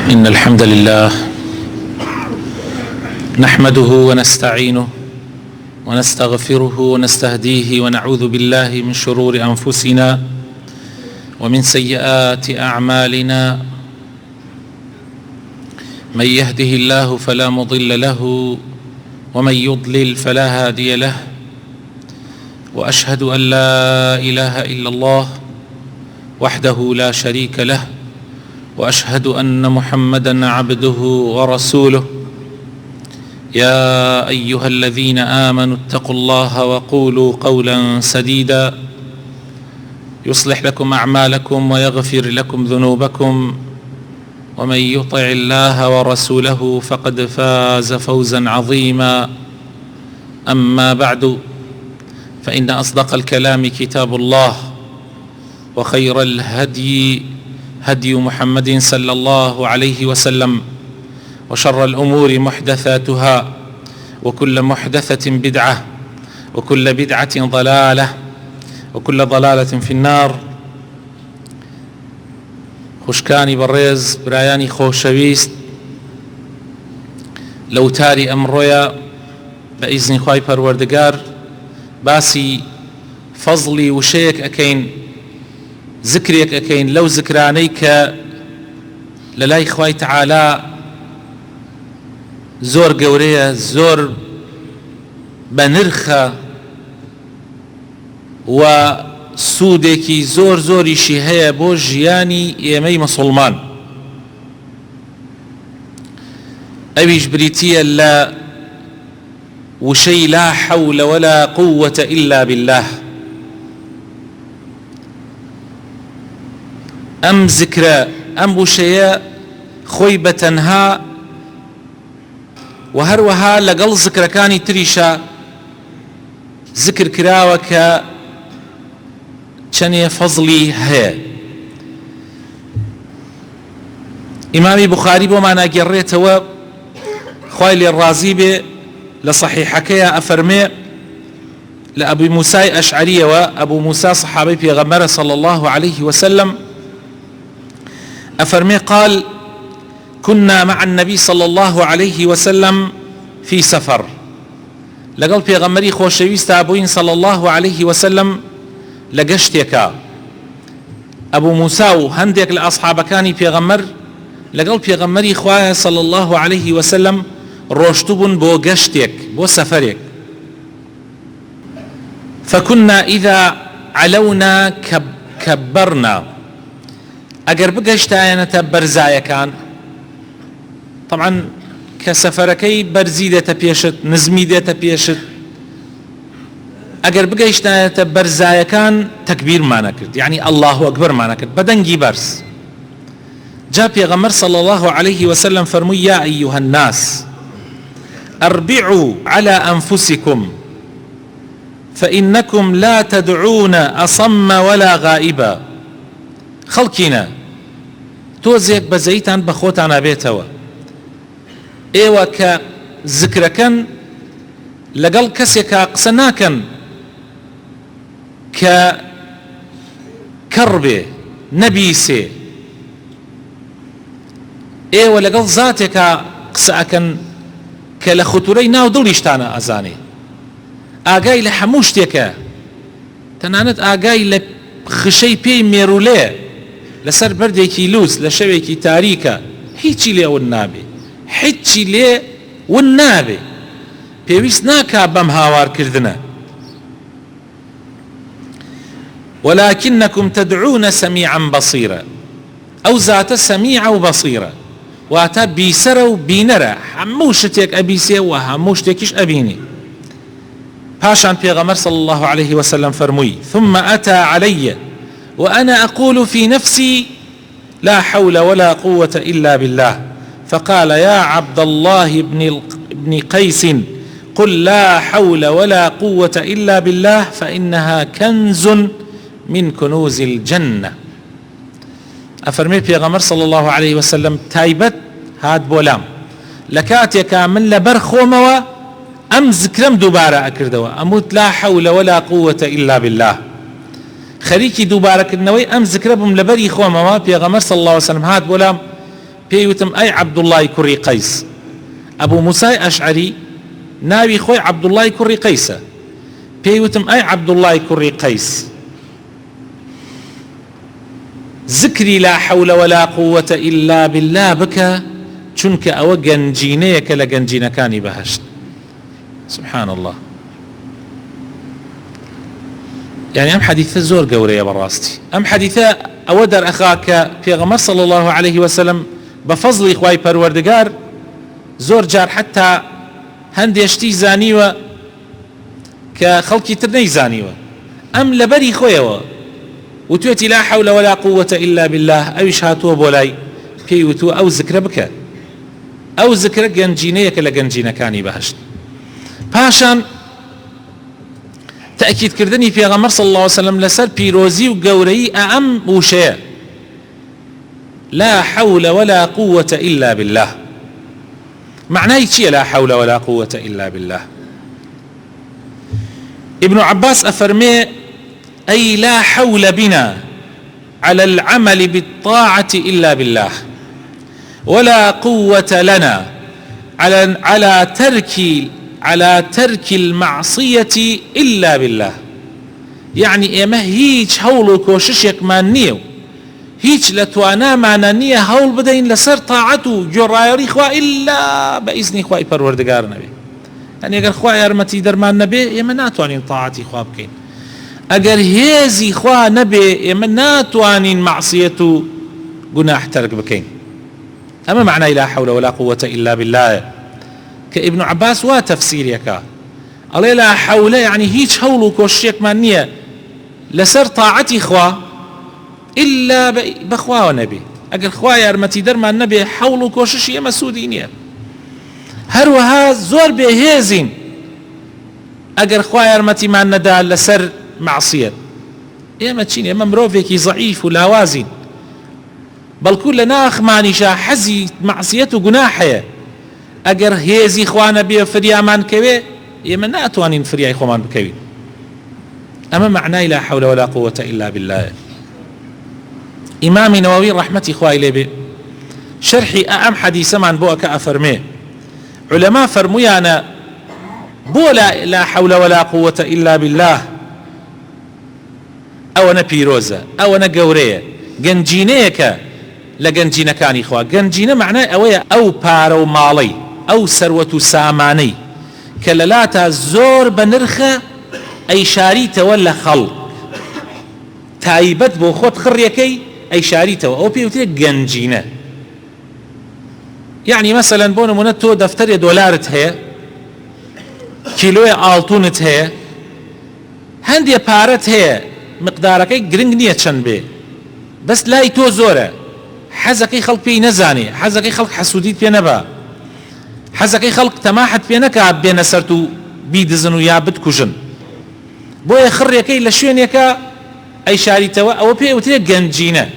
إن الحمد لله نحمده ونستعينه ونستغفره ونستهديه ونعوذ بالله من شرور أنفسنا ومن سيئات أعمالنا. من يهده الله فلا مضل له ومن يضلل فلا هادي له، وأشهد أن لا إله إلا الله وحده لا شريك له، وأشهد أن محمدًا عبده ورسوله. يا أيها الذين آمنوا اتقوا الله وقولوا قولا سديدا يصلح لكم أعمالكم ويغفر لكم ذنوبكم، ومن يطع الله ورسوله فقد فاز فوزا عظيما. أما بعد، فإن أصدق الكلام كتاب الله، وخير الهدي هدي محمد صلى الله عليه وسلم، وشر الأمور محدثاتها، وكل محدثة بدعة، وكل بدعة ضلالة، وكل ضلالة في النار. خوشکانی بەڕێز، برایانی خۆشەویست، لەو تاری ئەمڕۆیە بە ئیزنی خوای پەروەردگار باسی فەزڵی وشەیەک ئەکەین، ذکرێک ئەکەین لەو ذکرانەی کە لە لای خوای تەعالا زۆر گەورەیە، زۆر بە نرخە و سوودێکی زۆر زۆریشی هەیە بۆ ژیانی ئێمەی مسڵمان. ئەویش بریتیە لە وشەی لا حول ولا قوة إلا بالله. ئەم ذکرە، ئەم وشەیە خۆی بەتەنها و هەروەها لەگەڵ ذکرەکانی تریشە ذکر کراوە کە چەندێ فەزڵی هەیە. ئیمامی بوخاری بۆمان ئەگەڕێتەوە، خوای لێ ڕازی بێ، لە صحیحەکەیە ئەفەرمێ لە ئەبوی موسای ئەشعەریەوە، ئەبوو موسا صحابەی پێغەمبەرە صلى الله عليه وسلم، أفرمي قال: كنا مع النبي صلى الله عليه وسلم في سفر. لقل پیغمبری خوشویست ابوین صلى الله عليه وسلم لقشتك ابو موسى و هندێک لە ئەصحابەکانی پێغەمبەر لەگەڵ پێغەمبەری خوایە صلى الله عليه وسلم ڕۆشتوبوون بۆ گەشتێک، بۆ سەفەرێک. فكنا إذا علونا كبرنا. ئەگەر بگەشتایەنەتە بەرزایەکان، طبعا کە سەفەرەکەی بەرزی دێتە پێشت، نزمی دێتە پێشت، ئەگەر بگەشتایەنەتە بەرزایەکان تەکبیرمانە کرد، یعنی الله ئەکبەرمانە کرد بە دەنگی بەرز. جا پێغەمبەر صلى الله عليه وسلم فەرمووی: یا ئەیها الناس أربعوا على أنفسكم فإنكم لا تدعون أصم ولا غائبا. خەڵکینە، تۆزێک بەزەیتان بە خۆتان ئەبێتەوە، ئێوە کە ذکرەکەن لەگەڵ کەسێکە قسە ناکەن کە کەڕ بێ، نەبیسێ، ئێوە لەگەڵ زاتێکە قسە ئەکەن کە لە خوتورەی ناو دڵیشتانە ئەزانێ، ئاگای لە هەموو شتێکە، تەنانەت ئاگای لە خشەی پێی مێرولێ لەسەر بەردێکی لووس لە شەوێکی تاریکە، هیچی لێ ون نابێ، هیچی لێ ون نابێ، پێویست ناکا بەم هاوارکردنە. ولكنكم تدعون سميعا بصيرا. ئەو زاتە سەمیعە و بەصیرە، واتە بیسەرە و بینەرە، هەموو شتێک ئەبیسێ و هەموو شتێکیش ئەبینێ. پاشان پێغەمبەر صلى الله عليه وسلم فەرمووی: ثم أتى علي وأنا أقول في نفسي لا حول ولا قوة إلا بالله، فقال: يا عبد الله بن قيس قل لا حول ولا قوة إلا بالله فإنها كنز من كنوز الجنة. أفرمي پێغەمبەر صلى الله عليه وسلم تایبەت هات بۆلام لە کاتێکا من لەبەر خۆمەوە ئەم ذکرم دووبارە ئەکردەوە، ئەموت لا حول ولا قوة إلا بالله، خەریکی دووبارەکردنەوەی ئەم ذکرە بووم لەبەری خۆمەوە. پێغەمبەر صلی الله علیه و سلم هات بۆلام پێیوتم ئەی عەبدوڵڵای کوڕی قەیس. ئەبوو موسای ئەشعەری ناوی خۆی عەبدوڵڵای کوڕی قەیسە. پێیوتم ئەی عەبدوڵڵای کوڕی قەیس، ذکری لا حول ولا قوة إلا بالله بکە، چونکە ئەوە گەنجینەیەکە لە گەنجینەکانی بەهەشت. سبحان الله. يعني ئەم حەدیثە زۆر گەورەیە بەڕاستی. ئەم حەدیثە ئەوە دەرئەخا کە پێغەمبەر صلی الله عليه وسلم بەفەزڵی خوای پەروەردگار زۆر جار حتا هەندێشتی زانیوە کە خەڵکی تر نەیزانیوە، ئەم لەبەری خۆیەوە وتوێتی لا حول ولا قوة إلا بالله، ئەویش هاتووە بۆ لای پێی وتووە ئەو زکرە بکە، ئەو زکرە گەنجینەیەکە لە گەنجینەکانی بەهەشت. پاشان تأكيدكردني پێغەمبەر صلى الله عليه وسلم لەسەر پیرۆزی و گەورەی ئەم وشەیە لا حول ولا قوة إلا بالله. معناي چییە لا حول ولا قوة إلا بالله؟ ابن عباس أفرمي أي لا حول بنا على العمل بالطاعة إلا بالله، ولا قوة لنا على ترك المعصية إلا بالله. يعني إما هيج هول كوششك مانيو، هيج لتوانا مانانية هول بدين لسر طاعته جرايري خوا إلا بإذن خواي پروردگار نبي. يعني اگر خواي ارمتي درمان نبي إما ناتوانين طاعتي خوا بكين، اگر هيزي خوا نبي إما ناتوانين معصيته گناح ترك بكين. أما معنى لا حول ولا قوة إلا بالله كابن عباس وتفسير يكا الله لا حول يعني هيج هول كوشيك مانية لسر طاعتي خوا إلا بخوا ونبي. اگر خوا يرمتي درما النبي حول كوشش يما سودينية هروها زور بهيزين اگر خوا يرمتي ما ندا لسر معصية يما تشين يما مروفيكي ضعيف ولا وازن بل كل ناخ مانيشا حزي معصيته جناحية اگر هيزي خوانا بي فريامان كوي يما ناتوانين فرياي خوان بكوي. اما معناه لا حول ولا قوة الا بالله. امام نووي رحمتي خواه لبي شرحي ام حديث من بوك افرميه علماء فرميانا بو لا حول ولا قوة الا بالله او انا بيروزة او انا قورية گنجينيك لگنجينكاني خواه. گنجينه معناه اويا او بارو مالي او سروة ساماني كللاتا زور بنرخة اي شاريته ولا خلق تايبت بو خود خريكي اي شاريته او بيوتي گنجينه. يعني مثلا بون منتو دفتر دولارت هي كيلو آلتونت هي هندي بارت هي مقداركي گرنگ نيه چند بي بس لاي تو زوره حزكي خلق بي نزاني حزكي خلق حسوديت بي نبا حزكي خلق تماحت بي نكا بين سرتو بيدزنو يا بتكوجن بو يخريكي لشوين يكا اي شاريته او بيوتي گنجينه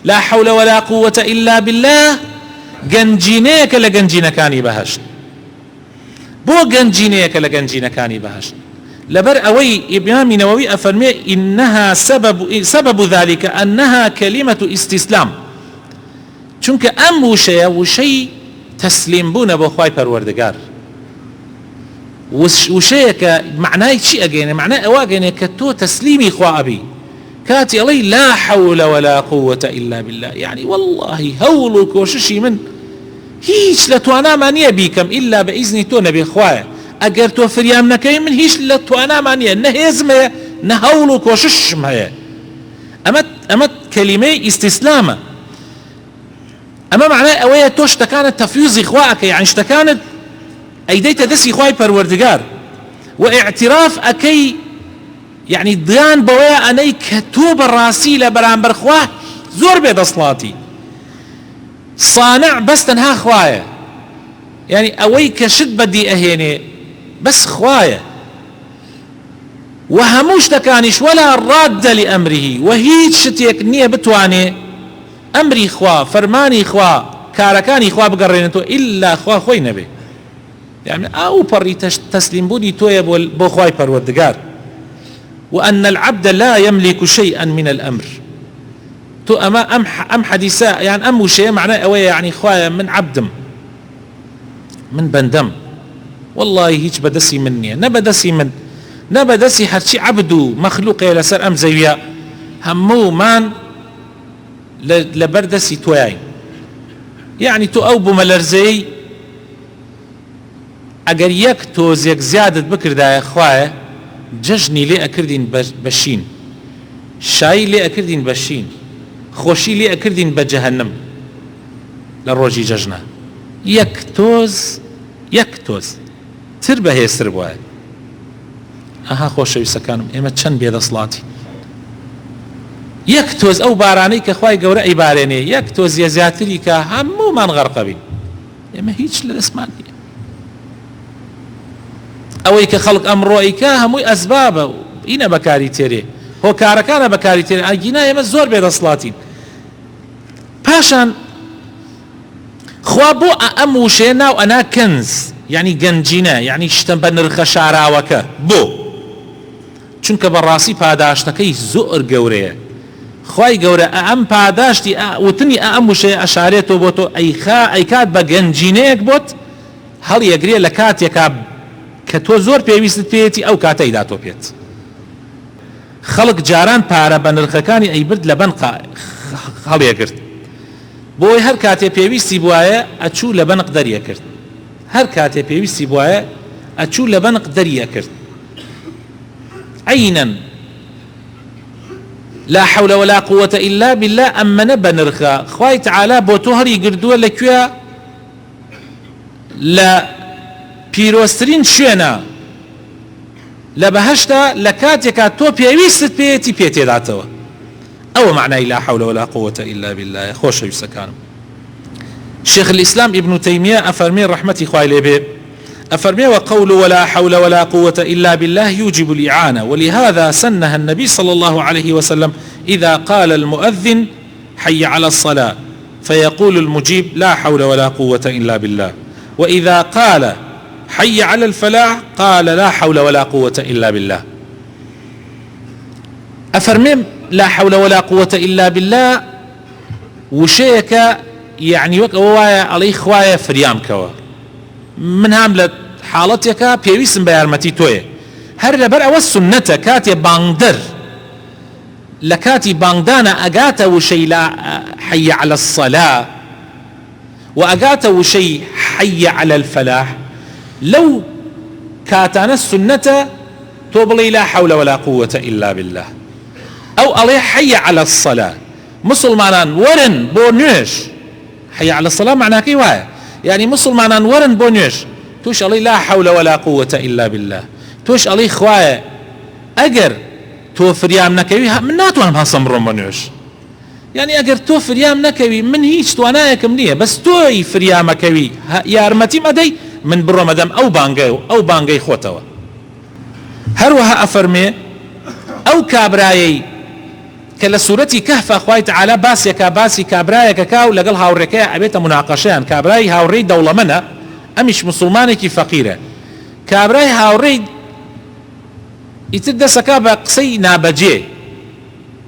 لا حول ولا قوة إلا بالله گنجينيك لگنجينكاني بهشت. بو گنجينيك لگنجينكاني بهشت لبر اوي ابن نووي افرمي انها سبب ذلك انها كلمة استسلام. چونك ام وشي تسليم بونا بو خواي پروردگار وشيك معناه شيء اجينه معناه اواجينه كتو تسليمي خوا ابي كاتي الله لا حول ولا قوة إلا بالله. يعني والله هولك وششي من هيش لتوانا مانية بيكم إلا بإذن تو نبي خوايا اگر تو فريام نكي من هيش لتوانا مانية نهزمه نهولك وششم هيا. أما كلمة استسلامة. أما معناه أوية تو اشتكانت تفيوز إخواك يعني اشتكانت أيديت دسي خواي پروردگار واعتراف أكي يعني ضيان بويا أني كتوب الراسي لبرامبر خواه زور بيد أصلاتي صانع بس تنها خوايا يعني أوي كشد بدي أهيني بس خوايا وهموش تكانش ولا راد لأمره وهيج شتيك نية بتواني أمري خواه فرماني خواه كاركاني خواه بقرينتو إلا خواه خوي نبي. يعني أو بري تسليم بودي تويا بو خواي پروردگار وأن العبد لا يملك شيئا من الأمر تو ام حديثة يعني ام وشي معناه اوي يعني خوايا من عبدم من بندم والله هيج بدسي مني نبدسي هرشي عبدو مخلوق لسر ام زويا همو مان لبردسي توياي يعني تو او بملرزي اگر يك توزيك زيادة بكر دا خوايا ججني لي اكردين بشين شاي لي اكردين بشين خوشي لي اكردين بجهنم لروجي ججنا يك توز تربه هي سربوه اها خوشوي سكانم اما چند بيد صلاتي يك توز او باراني كخواي قورا عباريني يك توز يزياتري كهمو من غرقبين اما هيج للاسمانية اوي كخلق امروئي كهمو اسبابه اينا بكاري تيري هو كاركانا بكاري تيري اجينا يما زور بيد صلاتين باشان خوا بو امو شينا وانا كنز يعني گەنجینە يعني شتم بە نرخە شاراوەکە بۆ چونکە بەڕاستی پاداشتەکەی زۆر گەورەیە خوای گەورە ئەم پاداشتی وتنی ئەم وشەیە ئەشارێتەوە بۆ تۆ ئەیکات بە گەنجینەیەک بۆت هەڵیەگرێ لە کاتێکا کە تۆ زۆر پێویستت پێیەتی ئەو کاتەیدا تۆ پێت خەڵک جاران پارە بە نرخەکانی ئەیبرد لە بەن هەڵیەگرت بۆی هەر کاتێ پێویستی بوایە ئەچوو لە بەنق دەریە کرد هر كاتي بيويستي بوايا أتشو لبنق دريا كرت عينا لا حول ولا قوة إلا بالله أما نبنرخا خواي تعالى بوتوهري قردوا لكويا لا بيروسترين شوينا لبهشتا لكاتيكا تو بيويست بيتي داتوا أو معنى لا حول ولا قوة إلا بالله خوش يسكانم شيخ الإسلام ابن تيمية أفرمي رحمتي خوالي به أفرمي وقول ولا حول ولا قوة إلا بالله يوجب الإعانة ولهذا سنها النبي صلى الله عليه وسلم إذا قال المؤذن حي على الصلاة فيقول المجيب لا حول ولا قوة إلا بالله وإذا قال حي على الفلاح قال لا حول ولا قوة إلا بالله أفرمي لا حول ولا قوة إلا بالله وشيك يعني وكوايا علي خوايا فريام كوا من هاملة حالتك بيويسم بيارمتي توي هر لبر او السنة كاتي باندر لكاتي باندانا اقاتا وشي لا حي على الصلاة واقاتا وشي حي على الفلاح لو كاتانا السنة توبلي لا حول ولا قوة الا بالله او علي حي على الصلاة مسلمان ورن بونيش حي على الصلاة معناه كي وايا يعني مسلمان ورن بونيش توش علي لا حول ولا قوة إلا بالله توش علي خوايا أجر تو فريام نكوي من ناتو هم هصمرون بونيش يعني أجر تو فريام نكوي من هيش تو أنا يكمليه بس توي فريام كوي يا رمتي مدي من برو مدام أو بانجي خوتوا هروها أفرمي أو كابراي كلا سورتي كهف أخوي تعالى باسي كابراي كاو لقل هاوريكا أبيت مناقشان كابراي هاوري دولة منا أمش مسلماني كي فقيرة كابراي هاوري يتد سكابا قصي نابجي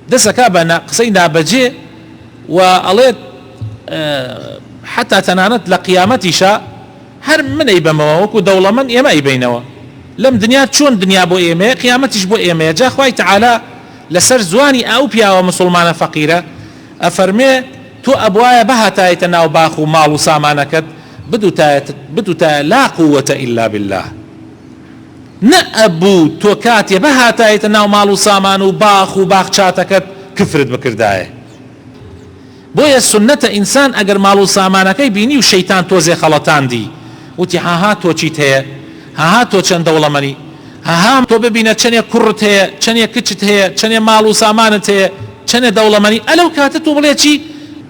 دسكابا قصي نابجي وأليت حتى تنانت لقيامتي شاء هر من أيبا موك ودولة من يما أيبينوا لم دنيا تشون دنيا بو إيمي قيامتش بو إيمي جا أخوي تعالى لسر زواني او بيا ومسلمان فقيرة افرمي تو ابوايا بها تايتنا وباخو مال وسامانكت بدو تا لا قوة الا بالله نأبو تو كاتي بها تايتنا ومال وسامان وباخو باخ شاتكت كفرد بكردايه بويا السنة انسان اگر مال وسامانكي بيني وشيطان توزي خلطان دي وتي ها تو چيت هي ها تو چند دولمني ها تو ببینە چەندێ کوڕت هەیە چەندێ کچت هەیە چەندێ ماڵ و سامانت هەیە چەندێ دەوڵەمەنی ئەلەو کاتە تو بڵێ چی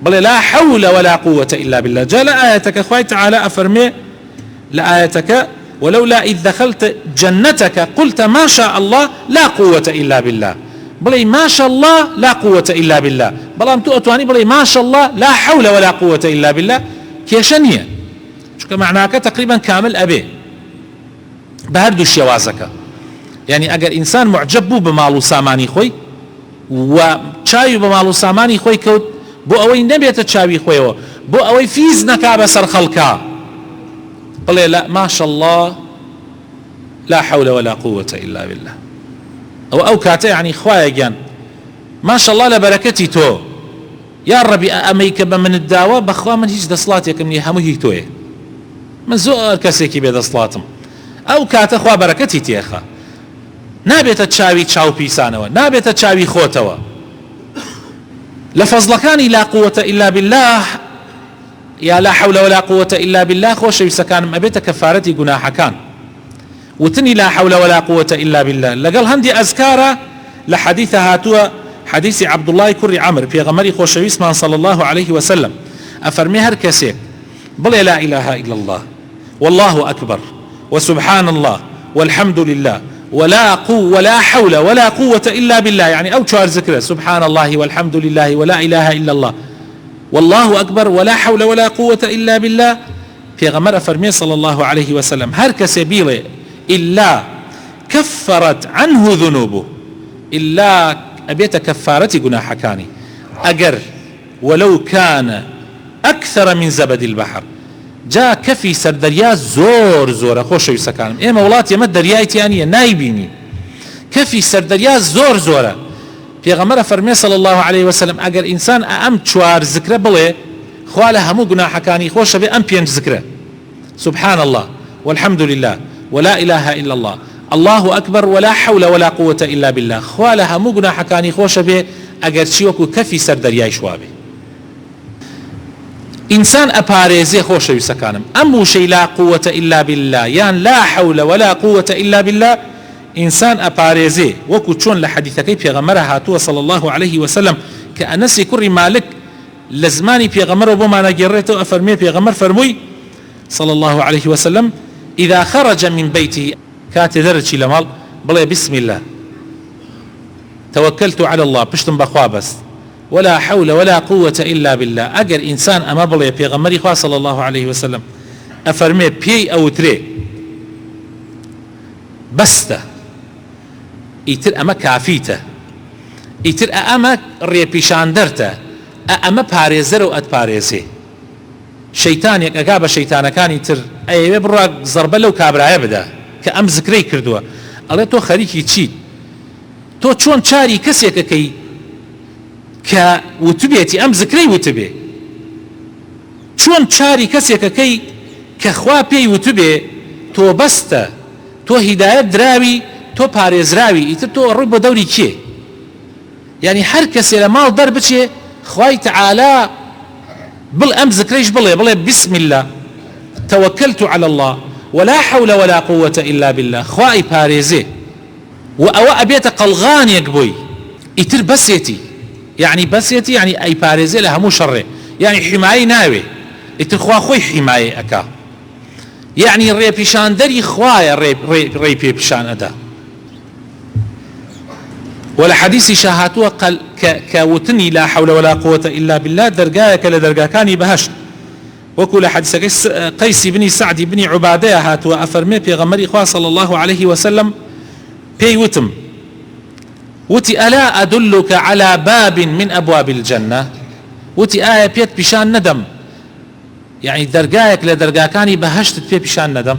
بڵێ لا حول ولا قوة إلا بالله جاء لآيتك خوي تعالى أفرمي لآيتك ولولا إذ دخلت جنتك قلت ما شاء الله لا قوة إلا بالله بلي ما شاء الله لا قوة إلا بالله بلام تؤتواني بلي ما شاء الله لا حول ولا قوة إلا بالله كيشنية شو معناك تقريبا كامل أبي بهردو الشوازك يعني اگر انسان معجب بو بمالو ساماني خوي و چاوی بە ماڵ و سامانی خۆی کەوت بۆ ئەوەی نەبێتە چاوی خۆیەوە بۆ ئەوەی فیز نەکا بەسەر خەڵکا بڵێ لا ماشاء الله لا حول ولا قوة إلا بالله أو كاتا يعني خوايا جان ما شاء الله لبركتي تو يا ربي أميك من الدعوة بخوا من هيج دصلاتك مني همو هي توي من زور كسيكي بيد صلاتهم أو كاتا خوا بركتي تيخا نابێتە چاوی چاو پیسانەوە نابێتە چاوی خۆتەوە لە فەزڵەکانی لا قوة إلا بالله یا لا حول ولا قوة إلا بالله خۆشەویستەکانم ئەبێتە کەفارەتی گوناحەکان وتني لا حول ولا قوة إلا بالله لقال هندي أذكار لحديث هاتوا حديث عبد الله كري عمر في غمري خوشويسمان صلى الله عليه وسلم أفرمي هر كسيك بل لا إله إلا الله والله أكبر وسبحان الله والحمد لله ولا حول ولا قوة إلا بالله يعني أو شوار ذكره سبحان الله والحمد لله ولا إله إلا الله والله أكبر ولا حول ولا قوة إلا بالله في غمر أفرمي صلى الله عليه وسلم هر كسبيله إلا كفرت عنه ذنوبه إلا أبيت كفارتي قناح كاني أجر ولو كان أكثر من زبد البحر جاء كفي سردريا زور خوش يسكان إيه مولات يمد درياي تيانية نايبيني كفي سردريا زور في غمرة فرمي صلى الله عليه وسلم أجر إنسان أم شوار ذكره بلي خواله همو قناح كاني خوش بي أم بين ذكره سبحان الله والحمد لله ولا إله إلا الله الله أكبر ولا حول ولا قوة إلا بالله خواله همو قناح كاني خوش بي أجر شيوكو كفي سردرياي شوابي إنسان أباريزي خوش يسكانم أمو شي لا قوة إلا بالله يعني لا حول ولا قوة إلا بالله إنسان أباريزي وكو تشون لحديثكي في غمرها هاتوا صلى الله عليه وسلم كأنسي كري مالك لزماني في غمر وبما نجريته أفرمي في غمر فرمي صلى الله عليه وسلم إذا خرج من بيته كات درجي لمال بلا بسم الله توكلت على الله بشتم بخوا بس ولا حول ولا قوة إلا بالله أجر إنسان أما بلا بيغمري خوا صلى الله عليه وسلم أفرمي بي أو تري بسته إيتر أما كافيته إيتر أما ريبيشان درته أما باريزر وأت باريزي شيطان يقابل شيطان كان يتر أي برا ضرب له كابرا يبدا كأم ذكري كردوا الله تو خريكي تشي تو شون شاري كسيك كي كوتبيتي أم ذكري وتبي شون شاري كسيك كي كخوا بي وتبي تو بسته تو هداية دراوي تو باريز راوي يتر تو رب دوري كي يعني هر كسي لما ضرب شي خواي تعالى بل أم ذكريش بلي بسم الله توكلت على الله ولا حول ولا قوة إلا بالله خواي باريزي وأو أبيت قلغان يقبوي يتر بسيتي يعني أي باريزي لها مو شر يعني حماية ناوي يتر خوا خوي حماية أكا يعني ريبيشان دري خوايا ريبيشان أدا ولا حديث شاهاتوا قال كوتني لا حول ولا قوة إلا بالله درجاك لدرجا كان بهشت وكل حديث قيس بن سعد بن عبادة هاتوا أفرمي في غمر إخوة صلى الله عليه وسلم بي وتم وتي ألا أدلك على باب من أبواب الجنة وتي آية بيت بشان ندم يعني درجاك لدرجا كان بهشت في بشان ندم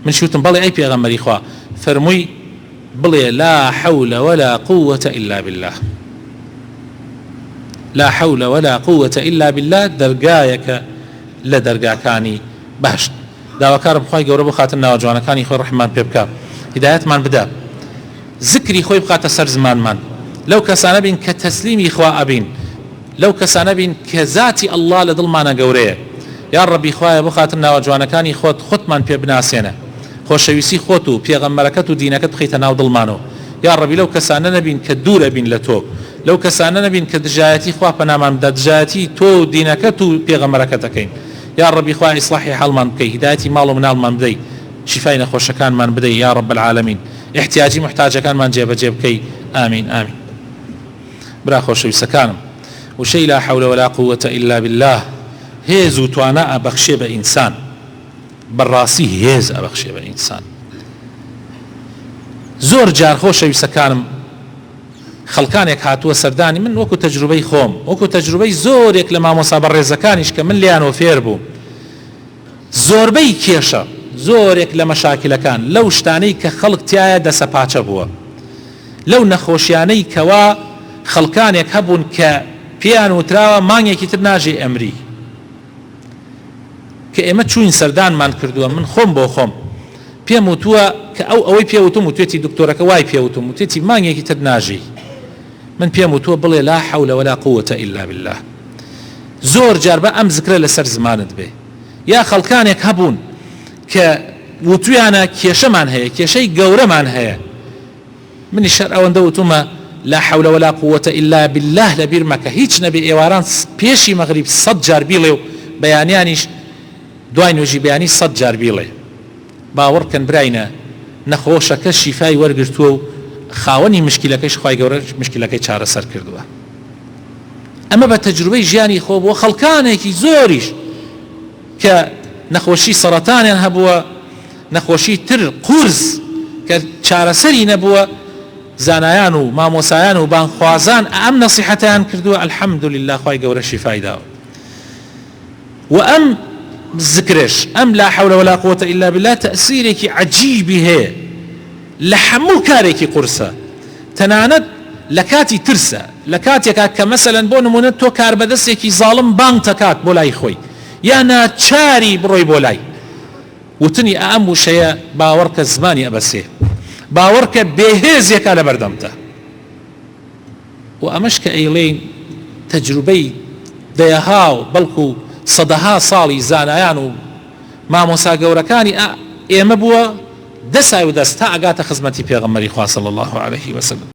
من شو تنبلي أي في غمر إخوة فرمي بلي لا حول ولا قوة إلا بالله لا حول ولا قوة إلا بالله درجايك لدرجاكاني بهشت داوا كارم خوي قوربو خاتنا وجوانا كاني خوي رحمن بيبكا هدايات من بدا ذكري خوي بقات سر زمان من لو كسانا بين كتسليمي إخوة أبين لو كسانا بين كذاتي الله لدل مانا قوريه يا ربي خوي بخاتنا وجوانا كاني خط من بيبناسينا خۆشەویستی خۆت و پێغەمبەرەکەت و دینەکەت بخەیتە ناو دڵمانەوە یا ڕەبی لەو کەسانە نەبین کە دوورە بین لە تۆ لەو کەسانە نەبین کە دژایەتی خوا پەنامان بدات دژایەتی تۆ و دینەکەت و پێغەمبەرەکەت دەکەین یا ڕەبی خوا ئیسلاحی حاڵمان بکەی هیدایەتی ماڵ و مناڵمان بدەی شیفای نەخۆشەکانمان بدەی یا رب العالمین احتیاجی محتاجەکانمان جێبەجێ بکەی ئامین ئامین برا خۆشەویستەکانم وشەی لا حول ولا قوة إلا بالله هێز و توانە ئەبەخشێ بە ئینسان بالراسي هێز ئەبەخشێ بە ئینسان زۆر جار خۆشەویستەکانم خەڵکانێک هاتووە سەردانی من وەکو تەجروبەی خۆم وەکو تەجروبەی زۆرێک لە مامۆستا بەڕێزەکانیش کە من لیانەوە فێر بووم زۆربەی کێشە زۆرێک لە مەشاکلەکان لەو شتانەی کە خەڵک تایە دەسەپاچە بووە لەو نەخۆشیانەی کەوا خەڵکانێک هەبوون کە پێیان وتراوە مانگێکی تر ناژێ ئەمری کە ئێمە چوین سەردانمان کردووە من خۆم بۆ خۆم پێم وتووە کە ئەوەی پێوتم و توێتی دکتۆرەکە وای پێوتم و توێتی مانگێکی تر ناژی من پێم وتووە بڵێ لا حول ولا قوة إلا بالله زۆر جار بە ئەم زکرە لەسەر زمانت بێ یا خەڵکانێک هەبوون کە وتویانە کێشەمان هەیە کێشەی گەورەمان هەیە منی شەر ئەوەندە وتومە لا حول ولا قوة إلا بالله لەبیر مەکە هیچ نەبێ ئێواران پێشی مەغریب 100 جار بیڵێ و بەیانیانیش دوای نوێژی بەیانی 100 جار بیڵێ باوەڕکەن براینە نەخۆشەکە شیفای وەرگرتووە و خاوەنی مشکلەکەیش خوای گەورە مشکلەکەی چارەسەر کردووە ئەمە بە تەجروبەی ژیانی خۆ بۆ خەڵکانێکی زۆریش کە نەخۆشی سەرەتانیان هەبووە نەخۆشی تر قورس کە چارەسەری نەبووە زانایان و مامۆسایان و بانخوازان ئەم نەسیحەتیان کردووە الحەمدولله خوای گەورە شیفای داوە و ئەم ذکرش ئەم لا حول ولا قوة إلا بالله تأثیرێکی عەجیبی هەیە لە هەموو کارێکی قورسە تەنانەت لە کاتی ترسە لە کاتێکا کە مەسەلەن بۆ نمونە تۆ کاربەدەستێکی زاڵم بانگ تەکات بۆ لای خۆی یا ناچاری بڕۆی بۆ لای وتنی ئەم وشەیە باوەڕکە زمانی ئەبەسێ باوەڕکە بێهێزیەکە لە بەردەمتە و ئەمەش کە ئەیڵێن تەجروبەی دەیەها و بەڵکو سەدەها ساڵی زانایان و مامۆسا گەورەکانی ئێمە بووە دەسای و دەست تا ئەگاتە خزمەتی پێغەمبەری خوا صلی الله عليه وسلم